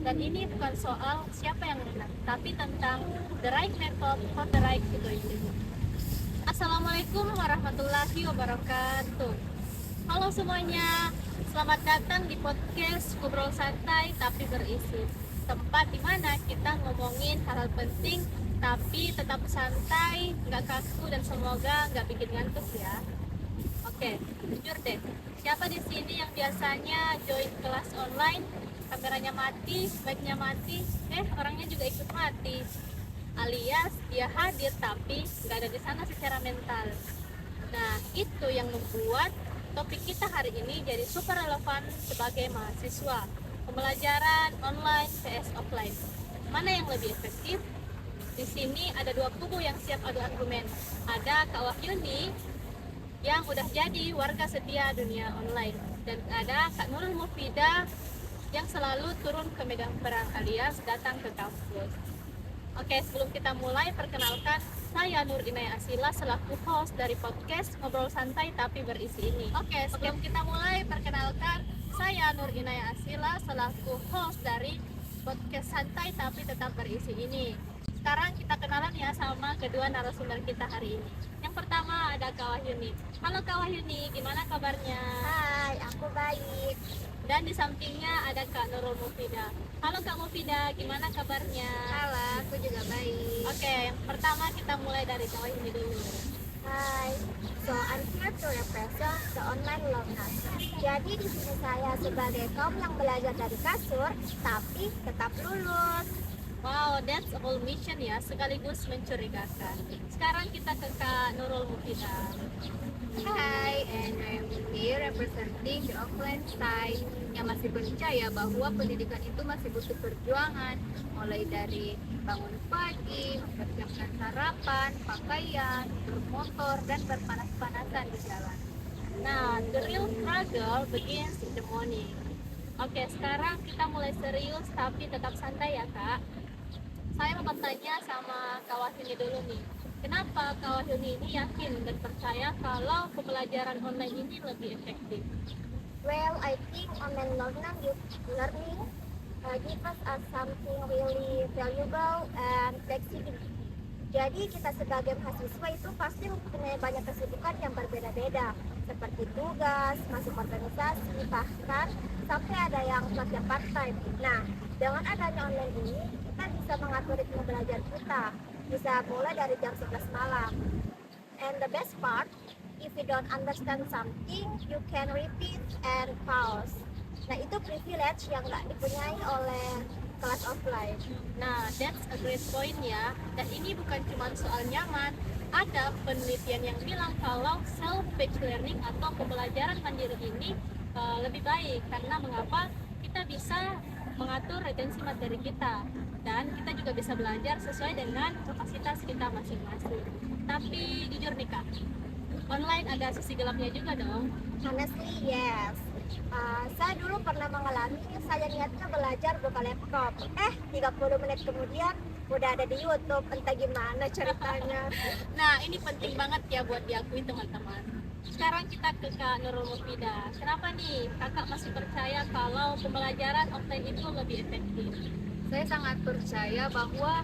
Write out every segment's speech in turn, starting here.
Dan ini bukan soal siapa yang menang, tapi tentang the right method for the right situation. Assalamualaikum warahmatullahi wabarakatuh. Halo semuanya, selamat datang di podcast Ngobrol Santai Tapi Berisi. Tempat dimana kita ngomongin hal-hal penting tapi tetap santai, nggak kaku dan semoga nggak bikin ngantuk ya. Oke, jujur deh, siapa di sini yang biasanya join kelas online, kameranya mati, mic-nya mati, orangnya juga ikut mati, alias dia hadir tapi nggak ada di sana secara mental. Nah, itu yang membuat topik kita hari ini jadi super relevan sebagai mahasiswa. Pembelajaran online vs offline. Mana yang lebih efektif? Di sini ada dua kubu yang siap adu argumen. Ada Kak Wahyuni yang udah jadi warga setia dunia online, dan ada Kak Nurul Mufidah yang selalu turun ke medan perang alias datang ke kampus. Oke, sebelum kita mulai, perkenalkan, saya Nur Inaya Asila selaku host dari podcast Ngobrol Santai Tapi Berisi ini. Oke, sebelum kita mulai, perkenalkan, saya Nur Inaya Asila selaku host dari podcast Santai Tapi Tetap Berisi ini. Sekarang kita kenalan ya sama kedua narasumber kita hari ini. Yang pertama ada Kak Wahyuni. Halo Kak Wahyuni, gimana kabarnya? Hai, aku baik. Dan di sampingnya ada Kak Nurul Mufidah. Halo Kak Mufidah, gimana kabarnya? Halo, aku juga baik. Oke, yang pertama kita mulai dari Kak Wahyuni dulu. Hai. So, I'm here to represent the online learners. Jadi di sini saya sebagai kaum yang belajar dari kasur, tapi tetap lulus. Wow, that's a whole mission ya, sekaligus mencurigakan. Sekarang kita ke Kak Nurul Mufidah. Hai, and I'm here representing the offline side yang masih percaya bahwa pendidikan itu masih butuh perjuangan, mulai dari bangun pagi, mempersiapkan sarapan, pakaian, bermotor, dan berpanas-panasan di jalan. Nah, the real struggle begins in the morning. Oke, sekarang kita mulai serius tapi tetap santai ya Kak. Saya mau bertanya sama Kak Wahyuni dulu nih. Kenapa Kak Wahyuni ini yakin dan percaya kalau pembelajaran online ini lebih efektif? Well, I think online learning give us something really valuable and flexible. Jadi kita sebagai mahasiswa itu pasti mempunyai banyak kesibukan yang berbeda-beda, seperti tugas, masuk organisasi, bahkan sampai ada yang belajar part-time. Nah, dengan adanya online ini, kita bisa mengatur ritme belajar kita, bisa mulai dari jam 11 malam. And the best part, if you don't understand something, you can repeat and pause. Nah, itu privilege yang nggak dipunyai oleh kelas offline. Nah, that's a great point ya. Dan ini bukan cuma soal nyaman. Ada penelitian yang bilang kalau self-paced learning atau pembelajaran mandiri ini lebih baik. Karena mengapa? Kita bisa mengatur retensi materi kita. Dan kita juga bisa belajar sesuai dengan kapasitas kita masing-masing. Tapi jujur nih Kak, online ada sisi gelapnya juga dong. Honestly, yes. Saya dulu pernah mengalami, saya niatnya belajar buka laptop. 30 menit kemudian udah ada di YouTube, entah gimana ceritanya. Nah, ini penting banget ya buat diakui teman-teman. Sekarang kita ke Kak Nurul Mufidah. Kenapa nih kakak masih percaya kalau pembelajaran offline itu lebih efektif? Saya sangat percaya bahwa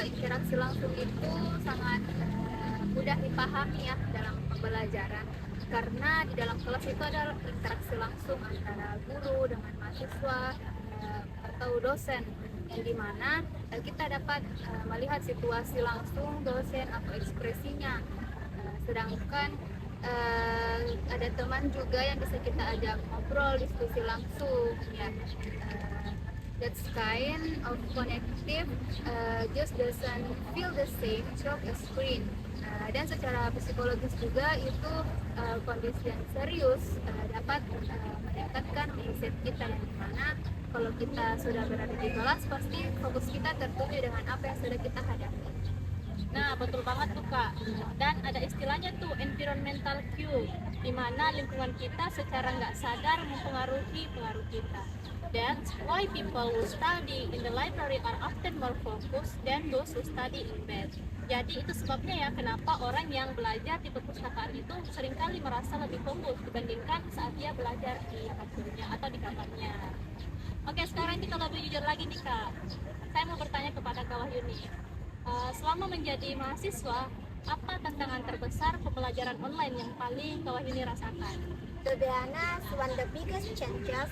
interaksi langsung itu sangat mudah dipahami ya dalam pembelajaran, karena di dalam kelas itu ada interaksi langsung antara guru dengan mahasiswa atau dosen, yang dimana kita dapat melihat situasi langsung dosen atau ekspresinya. Sedangkan ada teman juga yang bisa kita ajak ngobrol, diskusi langsung ya. That kind of connective just doesn't feel the same through the screen. Dan secara psikologis juga itu kondisi yang serius dapat meningkatkan mindset kita, yang dimana kalau kita sudah berada di kelas pasti fokus kita tertuju dengan apa yang sudah kita hadapi. Nah, betul banget tuh Kak. Dan ada istilahnya tuh environmental cue, di mana lingkungan kita secara nggak sadar mempengaruhi pengaruh kita. That's why people who study in the library are often more focused than those who study in bed. Jadi itu sebabnya ya kenapa orang yang belajar di perpustakaan itu seringkali merasa lebih fokus dibandingkan saat dia belajar di kasurnya atau di kamarnya. Oke, sekarang kita lebih jujur lagi nih Kak. Saya mau bertanya kepada Kak Wahyuni. Selama menjadi mahasiswa, apa tantangan terbesar pembelajaran online yang paling Kak Wahyuni rasakan? To be honest, one of the biggest changes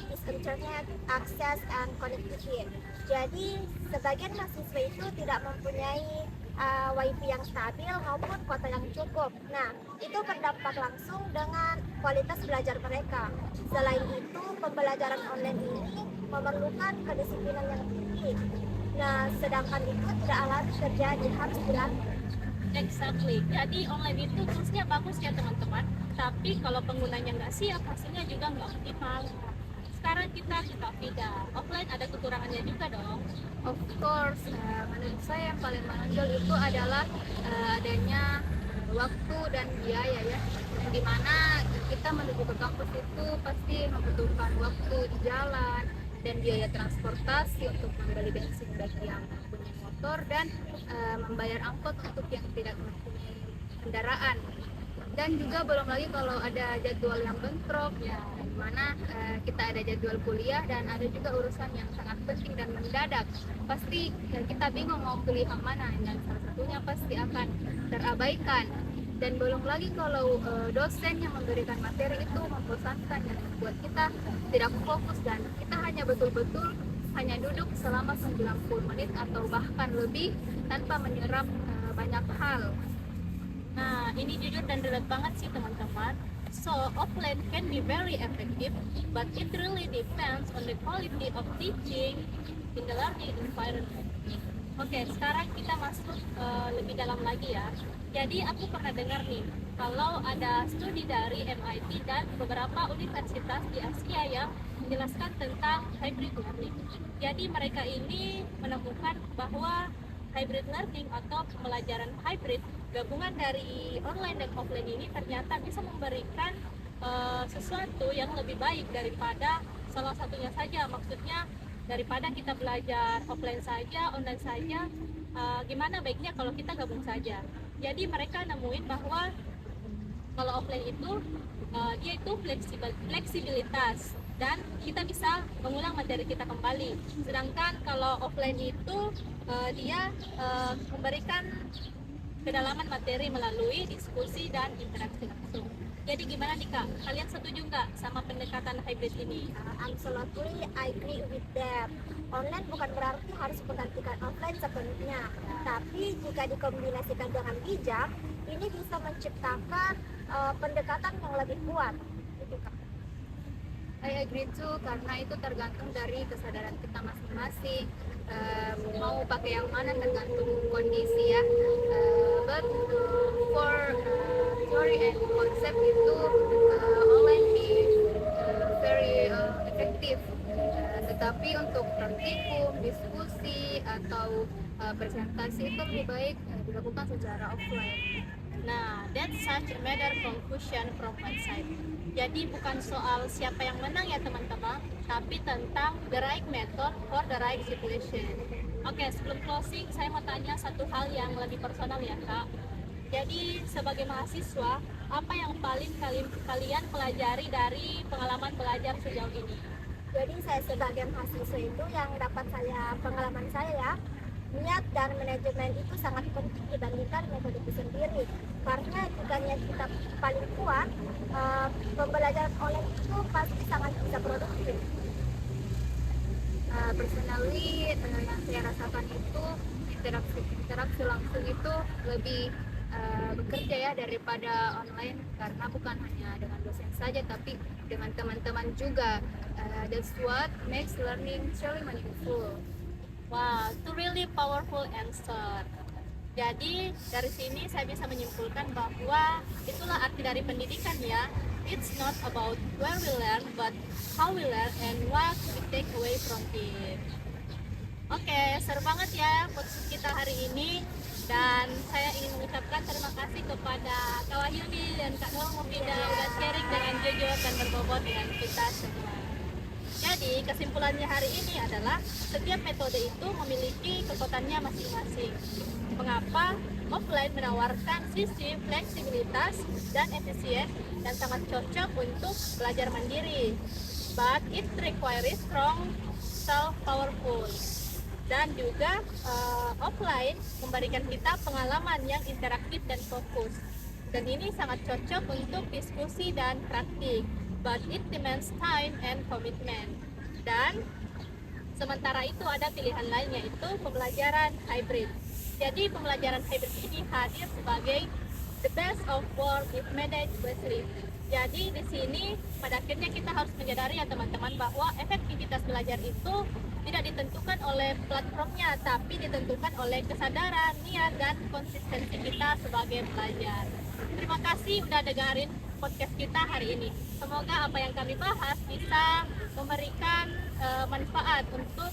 is internet access and connectivity. Jadi, sebagian mahasiswa itu tidak mempunyai wifi yang stabil maupun kuota yang cukup. Nah, itu berdampak langsung dengan kualitas belajar mereka. Selain itu, pembelajaran online ini memerlukan kedisiplinan yang tinggi. Nah, sedangkan itu tidak alami terjadi, harus dilatih. Exactly. Jadi online itu toolsnya bagus ya teman-teman. Tapi kalau penggunanya nggak siap, hasilnya juga nggak optimal. Sekarang kita ke Kak Vida. Offline ada kekurangannya juga dong. Of course, menurut saya yang paling menonjol itu adalah adanya waktu dan biaya ya, yang dimana kita menuju ke kampus itu pasti membutuhkan waktu di jalan dan biaya transportasi untuk membeli bensin bagi yang mempunyai motor dan membayar angkot untuk yang tidak mempunyai kendaraan. Dan juga belum lagi kalau ada jadwal yang bentrok ya, di mana kita ada jadwal kuliah dan ada juga urusan yang sangat penting dan mendadak. Pasti ya, kita bingung mau pilih yang mana dan salah satunya pasti akan terabaikan. Dan belum lagi kalau dosen yang memberikan materi itu membosankan dan membuat kita tidak fokus dan kita hanya betul-betul hanya duduk selama 90 menit atau bahkan lebih tanpa menyerap banyak hal. Nah, ini jujur dan relate banget sih teman-teman. So, offline can be very effective, but it really depends on the quality of teaching in the learning environment. Oke, sekarang kita masuk lebih dalam lagi ya. Jadi aku pernah dengar nih, kalau ada studi dari MIT dan beberapa universitas di Asia yang menjelaskan tentang hybrid learning. Jadi mereka ini menemukan bahwa hybrid learning atau pembelajaran hybrid gabungan dari online dan offline ini ternyata bisa memberikan sesuatu yang lebih baik daripada salah satunya saja. Maksudnya daripada kita belajar offline saja, online saja, gimana baiknya kalau kita gabung saja. Jadi mereka nemuin bahwa kalau offline itu dia itu fleksibilitas dan kita bisa mengulang materi kita kembali. Sedangkan kalau offline itu dia memberikan kedalaman materi melalui diskusi dan interaksi langsung. Jadi gimana nih Kak? Kalian setuju nggak sama pendekatan hybrid ini? Absolutely, I agree with that. Online bukan berarti harus menggantikan offline sepenuhnya, tapi jika dikombinasikan dengan bijak, ini bisa menciptakan pendekatan yang lebih kuat. Gitu, Kak. I agree too, karena itu tergantung dari kesadaran kita masing-masing. Mau pakai yang mana tergantung kondisi ya. But for theory and concept itu online is very effective. Tetapi untuk praktikum, diskusi atau presentasi itu lebih baik dilakukan secara offline. Nah, that's such a matter conclusion from my side. Jadi bukan soal siapa yang menang ya teman-teman, tapi tentang the right method for the right situation. Oke, sebelum closing, saya mau tanya satu hal yang lebih personal ya Kak. Jadi sebagai mahasiswa, apa yang paling kalian pelajari dari pengalaman belajar sejauh ini? Jadi saya sebagai mahasiswa itu yang dapat saya pengalaman saya ya, niat dan manajemen itu sangat penting dibandingkan metode itu sendiri. Karena jika niat kita paling kuat, pembelajaran online itu pasti sangat bisa produktif. Personally, yang saya rasakan itu interaksi langsung itu lebih bekerja ya daripada online, karena bukan hanya dengan dosen saja tapi dengan teman-teman juga. That's what makes learning truly meaningful. Wow, itu really powerful answer. Jadi dari sini saya bisa menyimpulkan bahwa itulah arti dari pendidikan ya. It's not about where we learn, but how we learn and what we take away from it. Oke, seru banget ya podcast kita hari ini. Dan saya ingin mengucapkan terima kasih kepada Kak Wahyuni dan Kak Nul Mufidah udah sharing dengan jujur dan berbobot dengan kita semua. Jadi kesimpulannya hari ini adalah setiap metode itu memiliki kekuatannya masing-masing. Mengapa offline menawarkan sisi fleksibilitas dan efisien dan sangat cocok untuk belajar mandiri. but it requires strong self-powerful. Dan juga offline memberikan kita pengalaman yang interaktif dan fokus. Dan ini sangat cocok untuk diskusi dan praktik, but it demands time and commitment. Dan sementara itu ada pilihan lain, yaitu pembelajaran hybrid. Jadi pembelajaran hybrid ini hadir sebagai the best of both if managed wisely. Jadi di sini pada akhirnya kita harus menyadari ya teman-teman, bahwa efektivitas belajar itu tidak ditentukan oleh platformnya, tapi ditentukan oleh kesadaran, niat, dan konsistensi kita sebagai pelajar. Terima kasih udah dengerin podcast kita hari ini. Semoga apa yang kami bahas bisa memberikan manfaat untuk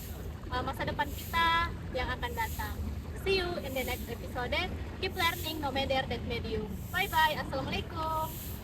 masa depan kita yang akan datang. See you in the next episode. Keep learning no matter that medium. Bye bye. Assalamualaikum.